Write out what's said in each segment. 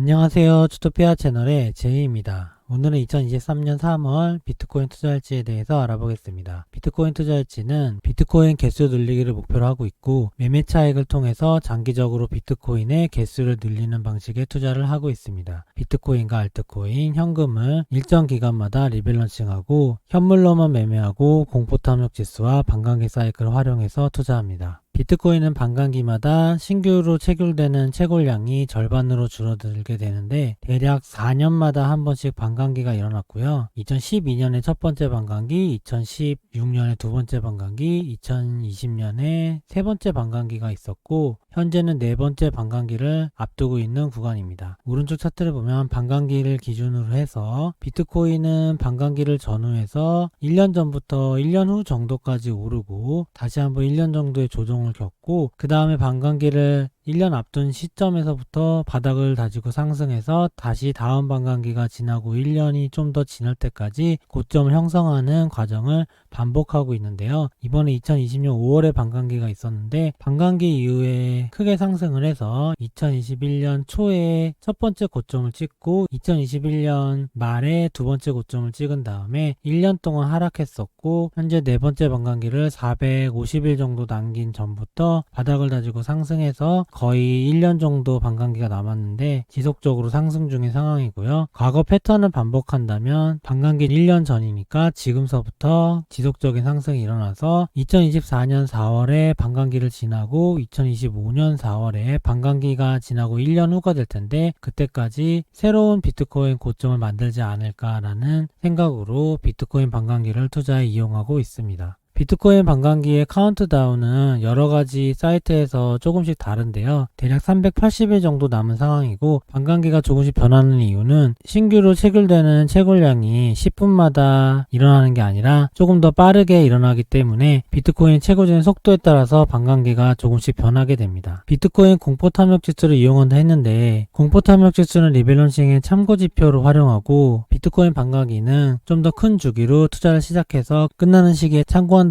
안녕하세요. 주토피아 채널의 제이입니다. 오늘은 2023년 3월 비트코인 투자일지에 대해서 알아보겠습니다. 비트코인 투자일지는 비트코인 개수 늘리기를 목표로 하고 있고, 매매 차익을 통해서 장기적으로 비트코인의 개수를 늘리는 방식의 투자를 하고 있습니다. 비트코인과 알트코인, 현금을 일정 기간마다 리밸런싱하고 현물로만 매매하고 공포탐욕 지수와 반감기 사이클을 활용해서 투자합니다. 비트코인은 반감기마다 신규로 체결되는 채굴량이 절반으로 줄어들게 되는데, 대략 4년마다 한 번씩 반감기가 일어났고요. 2012년에 첫 번째 반감기, 2016년에 두 번째 반감기, 2020년에 세 번째 반감기가 있었고, 현재는 네 번째 반감기를 앞두고 있는 구간입니다. 오른쪽 차트를 보면 반감기를 기준으로 해서 비트코인은 반감기를 전후해서 1년 전부터 1년 후 정도까지 오르고 다시 한번 1년 정도의 조정을 겪고, 그 다음에 반감기를 1년 앞둔 시점에서부터 바닥을 다지고 상승해서 다시 다음 반감기가 지나고 1년이 좀 더 지날 때까지 고점을 형성하는 과정을 반복하고 있는데요. 이번에 2020년 5월에 반감기가 있었는데, 반감기 이후에 크게 상승을 해서 2021년 초에 첫 번째 고점을 찍고 2021년 말에 두 번째 고점을 찍은 다음에 1년 동안 하락했었고, 현재 네 번째 반감기를 450일 정도 남긴 전부터 바닥을 다지고 상승해서 거의 1년 정도 반감기가 남았는데 지속적으로 상승 중인 상황이고요. 과거 패턴을 반복한다면 반감기 1년 전이니까 지금서부터 지속적인 상승이 일어나서 2024년 4월에 반감기를 지나고 2025년 4월에 반감기가 지나고 1년 후가 될 텐데, 그때까지 새로운 비트코인 고점을 만들지 않을까라는 생각으로 비트코인 반감기를 투자에 이용하고 있습니다. 비트코인 반감기의 카운트다운은 여러가지 사이트에서 조금씩 다른데요. 대략 380일 정도 남은 상황이고, 반감기가 조금씩 변하는 이유는 신규로 체결되는 채굴량이 10분마다 일어나는 게 아니라 조금 더 빠르게 일어나기 때문에 비트코인 채굴되는 속도에 따라서 반감기가 조금씩 변하게 됩니다. 비트코인 공포탐욕 지수를 이용한다 했는데, 공포탐욕 지수는 리밸런싱의 참고지표로 활용하고, 비트코인 반감기는 좀 더 큰 주기로 투자를 시작해서 끝나는 시기에 참고한다고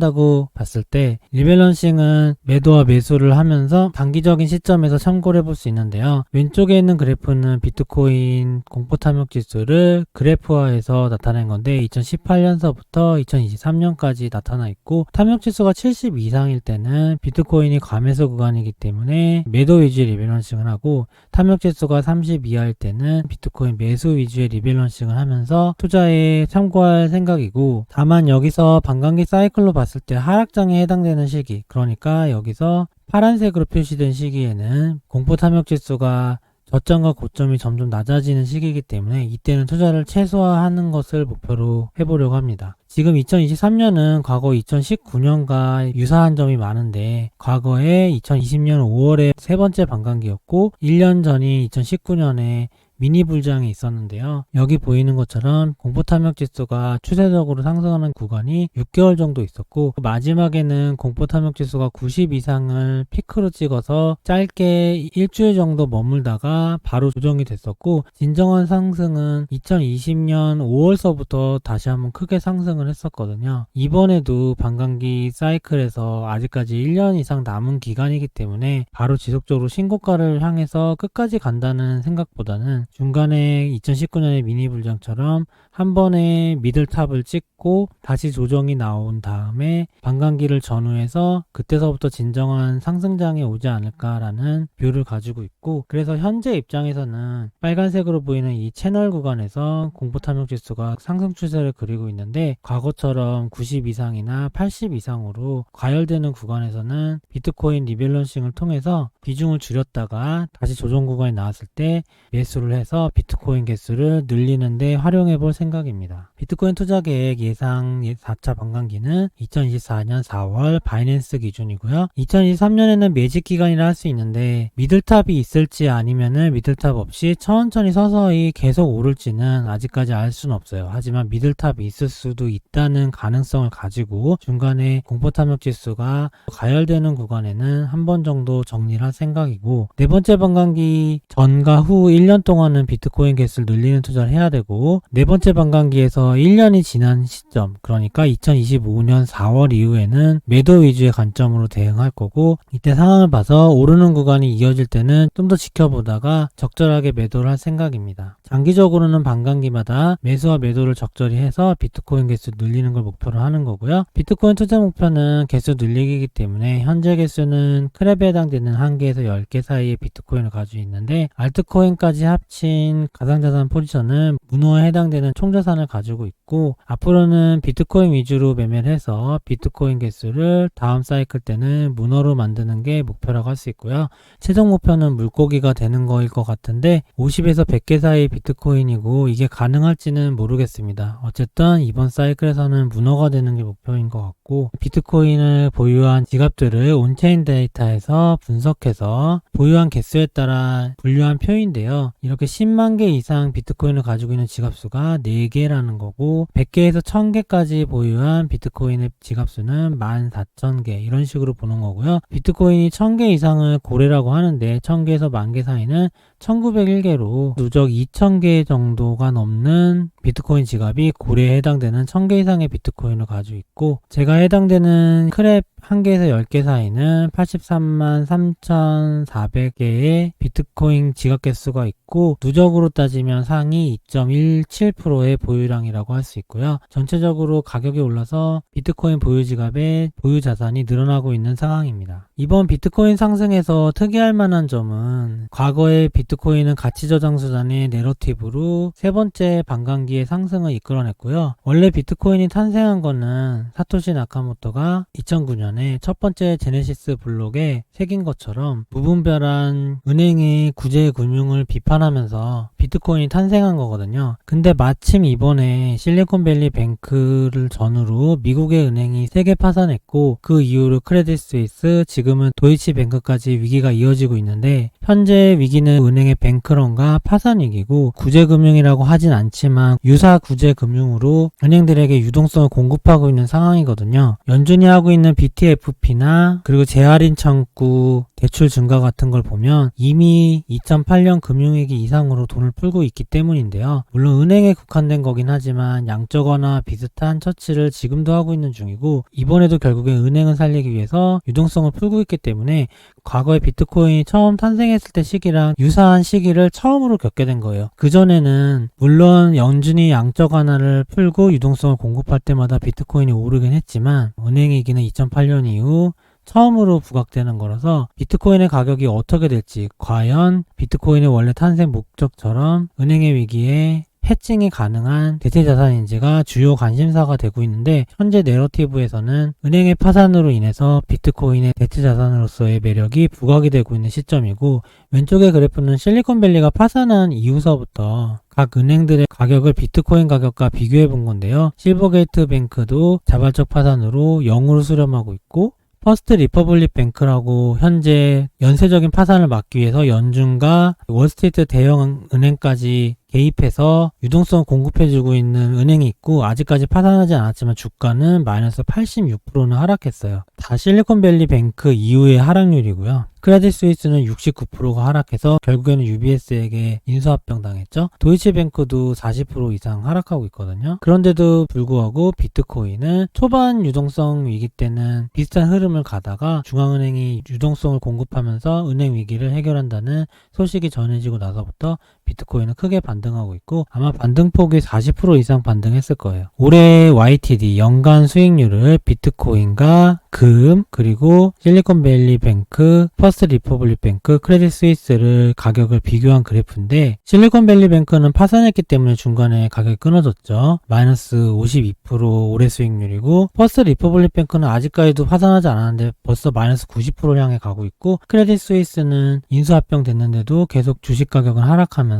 봤을 때, 리밸런싱은 매도와 매수를 하면서 단기적인 시점에서 참고를 해볼 수 있는데요. 왼쪽에 있는 그래프는 비트코인 공포탐욕 지수를 그래프화해서 나타낸 건데, 2018년서부터 2023년까지 나타나 있고, 탐욕 지수가 70 이상일 때는 비트코인이 과매수 구간이기 때문에 매도 위주의 리밸런싱을 하고, 탐욕 지수가 30 이하일 때는 비트코인 매수 위주의 리밸런싱을 하면서 투자에 참고할 생각이고, 다만 여기서 반감기 사이클로 봤을 때 하락장에 해당되는 시기, 그러니까 여기서 파란색으로 표시된 시기에는 공포 탐욕 지수가 저점과 고점이 점점 낮아지는 시기이기 때문에 이때는 투자를 최소화하는 것을 목표로 해보려고 합니다. 지금 2023년은 과거 2019년과 유사한 점이 많은데, 과거에 2020년 5월에 세 번째 반감기였고 1년 전인 2019년에 미니 불장이 있었는데요. 여기 보이는 것처럼 공포탐욕 지수가 추세적으로 상승하는 구간이 6개월 정도 있었고, 마지막에는 공포탐욕 지수가 90 이상을 피크로 찍어서 짧게 일주일 정도 머물다가 바로 조정이 됐었고, 진정한 상승은 2020년 5월서부터 다시 한번 크게 상승을 했었거든요. 이번에도 반감기 사이클에서 아직까지 1년 이상 남은 기간이기 때문에 바로 지속적으로 신고가를 향해서 끝까지 간다는 생각보다는 중간에 2019년의 미니 불장처럼 한 번에 미들탑을 찍고 다시 조정이 나온 다음에 반감기를 전후해서 그때서부터 진정한 상승장이 오지 않을까라는 뷰를 가지고 있고, 그래서 현재 입장에서는 빨간색으로 보이는 이 채널 구간에서 공포탐욕 지수가 상승 추세를 그리고 있는데, 과거처럼 90 이상이나 80 이상으로 과열되는 구간에서는 비트코인 리밸런싱을 통해서 비중을 줄였다가 다시 조정 구간이 나왔을 때 매수를 해서 비트코인 개수를 늘리는데 활용해 볼 생각입니다. 비트코인 투자 계획 예상 4차 반감기는 2024년 4월 바이낸스 기준이고요. 2023년에는 매직 기간이라 할 수 있는데, 미들탑이 있을지 아니면은 미들탑 없이 천천히 서서히 계속 오를지는 아직까지 알 수는 없어요. 하지만 미들탑이 있을 수도 있다는 가능성을 가지고 중간에 공포탐욕 지수가 가열되는 구간에는 한 번 정도 정리를 할 생각이고, 네 번째 반감기 전과 후 1년 동안은 비트코인 개수를 늘리는 투자를 해야 되고, 네 번째 반감기에서 1년이 지난 시점, 그러니까 2025년 4월 이후에는 매도 위주의 관점으로 대응할 거고, 이때 상황을 봐서 오르는 구간이 이어질 때는 좀 더 지켜보다가 적절하게 매도를 할 생각입니다. 장기적으로는 반감기마다 매수와 매도를 적절히 해서 비트코인 개수 늘리는 걸 목표로 하는 거고요. 비트코인 투자 목표는 개수 늘리기이기 때문에 현재 개수는 크랩에 해당되는 1개에서 10개 사이의 비트코인을 가지고 있는데, 알트코인까지 합친 가상자산 포지션은 문호에 해당되는 총자산을 가지고 있고, 앞으로는 비트코인 위주로 매매를 해서 비트코인 개수를 다음 사이클 때는 문호로 만드는 게 목표라고 할 수 있고요. 최종 목표는 물고기가 되는 거일 것 같은데 50에서 100개 사이 비트코인이고, 이게 가능할지는 모르겠습니다. 어쨌든 이번 사이클에서는 문어가 되는 게 목표인 것 같고, 비트코인을 보유한 지갑들을 온체인 데이터에서 분석해서 보유한 개수에 따라 분류한 표인데요. 이렇게 10만 개 이상 비트코인을 가지고 있는 지갑수가 4개라는 거고, 100개에서 1000개까지 보유한 비트코인의 지갑수는 14,000개, 이런 식으로 보는 거고요. 비트코인이 1000개 이상을 고래라고 하는데 1000개에서 10,000개 사이는 1901개로 누적 2000개 정도가 넘는 비트코인 지갑이 고래에 해당되는 1000개 이상의 비트코인을 가지고 있고, 제가 해당되는 크랩 1개에서 10개 사이는 83만 3,400개의 비트코인 지갑 개수가 있고, 누적으로 따지면 상위 2.17%의 보유량이라고 할 수 있고요. 전체적으로 가격이 올라서 비트코인 보유 지갑의 보유 자산이 늘어나고 있는 상황입니다. 이번 비트코인 상승에서 특이할 만한 점은, 과거에 비트코인은 가치 저장 수단의 내러티브로 세 번째 반감기의 상승을 이끌어냈고요. 원래 비트코인이 탄생한 거는 사토시 나카모토가 2009년에 첫 번째 제네시스 블록에 새긴 것처럼 무분별한 은행의 구제 금융을 비판하면서 비트코인이 탄생한 거거든요. 근데 마침 이번에 실리콘밸리 뱅크를 전후로 미국의 은행이 3개 파산했고, 그 이후로 크레딧 스위스, 지금은 도이치 뱅크까지 위기가 이어지고 있는데, 현재 위기는 은행의 뱅크런과 파산 위기고, 구제금융이라고 하진 않지만 유사 구제금융으로 은행들에게 유동성을 공급하고 있는 상황이거든요. 연준이 하고 있는 BTFP나 그리고 재할인 창구 대출 증가 같은 걸 보면 이미 2008년 금융위기 이상으로 돈을 풀고 있기 때문인데요. 물론 은행에 국한된 거긴 하지만 양적완화 비슷한 처치를 지금도 하고 있는 중이고, 이번에도 결국에 은행을 살리기 위해서 유동성을 풀고 있기 때문에 과거에 비트코인이 처음 탄생했을 때 시기랑 유사한 시기를 처음으로 겪게 된 거예요. 그전에는 물론 연준이 양적 완화를 풀고 유동성을 공급할 때마다 비트코인이 오르긴 했지만, 은행위기는 2008년 이후 처음으로 부각되는 거라서 비트코인의 가격이 어떻게 될지, 과연 비트코인의 원래 탄생 목적처럼 은행의 위기에 해칭이 가능한 대체자산인지가 주요 관심사가 되고 있는데, 현재 내러티브에서는 은행의 파산으로 인해서 비트코인의 대체자산으로서의 매력이 부각이 되고 있는 시점이고, 왼쪽의 그래프는 실리콘밸리가 파산한 이후서부터 각 은행들의 가격을 비트코인 가격과 비교해 본 건데요. 실버게이트 뱅크도 자발적 파산으로 0으로 수렴하고 있고, 퍼스트 리퍼블릭 뱅크라고 현재 연쇄적인 파산을 막기 위해서 연준과 월스트리트 대형 은행까지 개입해서 유동성을 공급해주고 있는 은행이 있고, 아직까지 파산하지 않았지만 주가는 마이너스 86%는 하락했어요. 다 실리콘밸리 뱅크 이후의 하락률이고요. 크레딧 스위스는 69%가 하락해서 결국에는 UBS에게 인수합병 당했죠. 도이치뱅크도 40% 이상 하락하고 있거든요. 그런데도 불구하고 비트코인은 초반 유동성 위기 때는 비슷한 흐름을 가다가 중앙은행이 유동성을 공급하면서 은행 위기를 해결한다는 소식이 전해지고 나서부터 비트코인은 크게 반등하고 있고, 아마 반등폭이 40% 이상 반등했을 거예요. 올해 YTD 연간 수익률을 비트코인과 금, 그리고 실리콘밸리 뱅크, 퍼스트 리퍼블릭 뱅크, 크레딧 스위스를 가격을 비교한 그래프인데, 실리콘밸리 뱅크는 파산했기 때문에 중간에 가격이 끊어졌죠. 마이너스 52% 올해 수익률이고, 퍼스트 리퍼블릭 뱅크는 아직까지도 파산하지 않았는데 벌써 마이너스 90%를 향해 가고 있고, 크레딧 스위스는 인수합병 됐는데도 계속 주식 가격은 하락하면서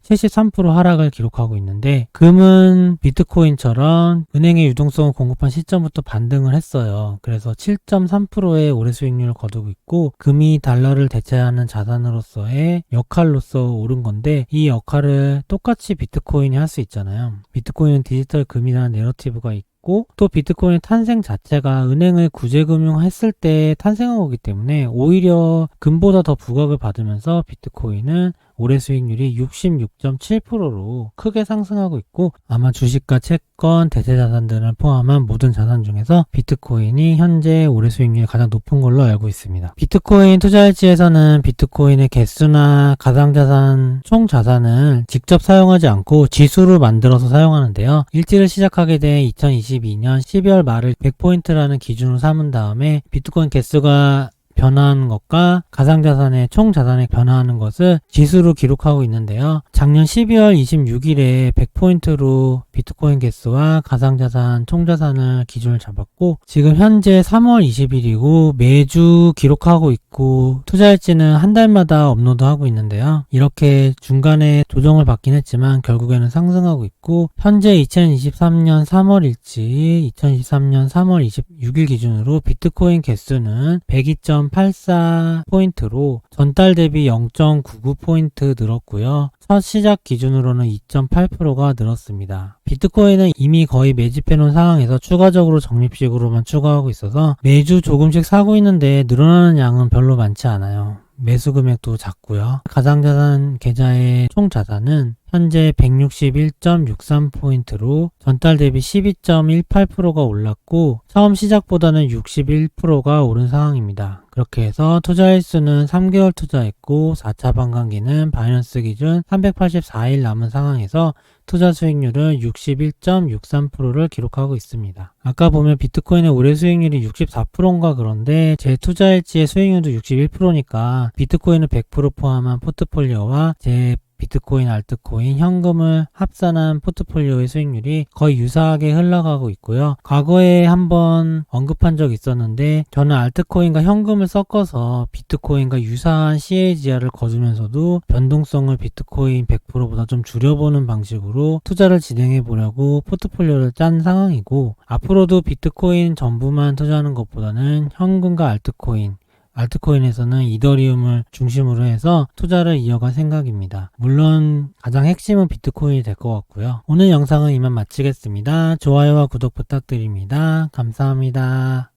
73% 하락을 기록하고 있는데, 금은 비트코인처럼 은행의 유동성을 공급한 시점부터 반등을 했어요. 그래서 7.3%의 올해 수익률을 거두고 있고, 금이 달러를 대체하는 자산으로서의 역할로서 오른 건데, 이 역할을 똑같이 비트코인이 할 수 있잖아요. 비트코인은 디지털 금이라는 내러티브가 있고, 또 비트코인의 탄생 자체가 은행을 구제금융했을 때 탄생한 거기 때문에 오히려 금보다 더 부각을 받으면서 비트코인은 올해 수익률이 66.7%로 크게 상승하고 있고, 아마 주식과 채권, 대체자산들을 포함한 모든 자산 중에서 비트코인이 현재 올해 수익률이 가장 높은 걸로 알고 있습니다. 비트코인 투자일지에서는 비트코인의 개수나 가상자산, 총자산을 직접 사용하지 않고 지수로 만들어서 사용하는데요. 일지를 시작하게 된 2022년 12월 말을 100포인트라는 기준으로 삼은 다음에 비트코인 개수가 변화하는 것과 가상자산의 총자산이 변화하는 것을 지수로 기록하고 있는데요. 작년 12월 26일에 100포인트로 비트코인 개수와 가상자산, 총자산을 기준을 잡았고, 지금 현재 3월 20일이고 매주 기록하고 있고, 투자일지는 한 달마다 업로드하고 있는데요. 이렇게 중간에 조정을 받긴 했지만 결국에는 상승하고 있고, 현재 2023년 3월 일치, 2023년 3월 26일 기준으로 비트코인 개수는 102.84포인트로 전달 대비 0.99포인트 늘었고요. 첫 시작 기준으로는 2.8%가 늘었습니다. 비트코인은 이미 거의 매집해놓은 상황에서 추가적으로 적립식으로만 추가하고 있어서 매주 조금씩 사고 있는데 늘어나는 양은 별로 많지 않아요. 매수 금액도 작고요. 가상자산 계좌의 총자산은 현재 161.63포인트로 전달 대비 12.18%가 올랐고, 처음 시작보다는 61%가 오른 상황입니다. 그렇게 해서 투자일수는 3개월 투자했고 4차 반감기는 바이낸스 기준 384일 남은 상황에서 투자 수익률은 61.63%를 기록하고 있습니다. 아까 보면 비트코인의 올해 수익률이 64%인가 그런데 제 투자일지의 수익률도 61%니까 비트코인을 100% 포함한 포트폴리오와 제 비트코인, 알트코인, 현금을 합산한 포트폴리오의 수익률이 거의 유사하게 흘러가고 있고요. 과거에 한번 언급한 적이 있었는데, 저는 알트코인과 현금을 섞어서 비트코인과 유사한 CAGR을 거두면서도 변동성을 비트코인 100%보다 좀 줄여보는 방식으로 투자를 진행해 보려고 포트폴리오를 짠 상황이고, 앞으로도 비트코인 전부만 투자하는 것보다는 현금과 알트코인에서는 이더리움을 중심으로 해서 투자를 이어갈 생각입니다. 물론 가장 핵심은 비트코인이 될 것 같고요. 오늘 영상은 이만 마치겠습니다. 좋아요와 구독 부탁드립니다. 감사합니다.